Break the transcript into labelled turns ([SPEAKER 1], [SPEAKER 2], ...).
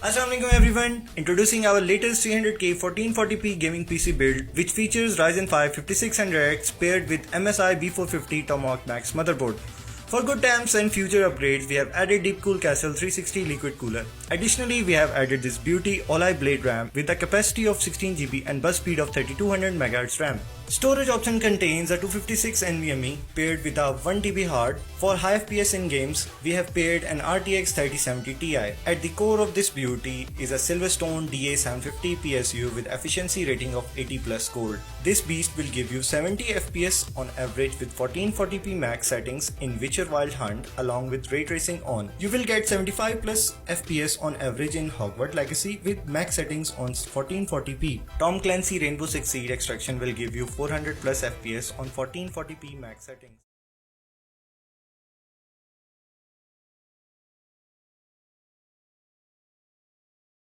[SPEAKER 1] Assalamualaikum everyone, introducing our latest 300K 1440p gaming PC build which features Ryzen 5 5600X paired with MSI B450 Tomahawk Max motherboard. For good times and future upgrades, we have added Deepcool Castle 360 liquid cooler. Additionally, we have added this beauty All-I Blade RAM with a capacity of 16GB and bus speed of 3200 MHz RAM. Storage option contains a 256 NVMe paired with a 1TB hard. For high FPS in games, we have paired an RTX 3070 Ti. At the core of this beauty is a Silverstone DA750 PSU with efficiency rating of 80+ gold. This beast will give you 70 FPS on average with 1440p max settings in Witcher Wild Hunt along with ray tracing on. You will get 75+ FPS on average in Hogwarts Legacy with max settings on 1440p. Tom Clancy Rainbow Six Siege Extraction will give you 400+ FPS on 1440p max settings.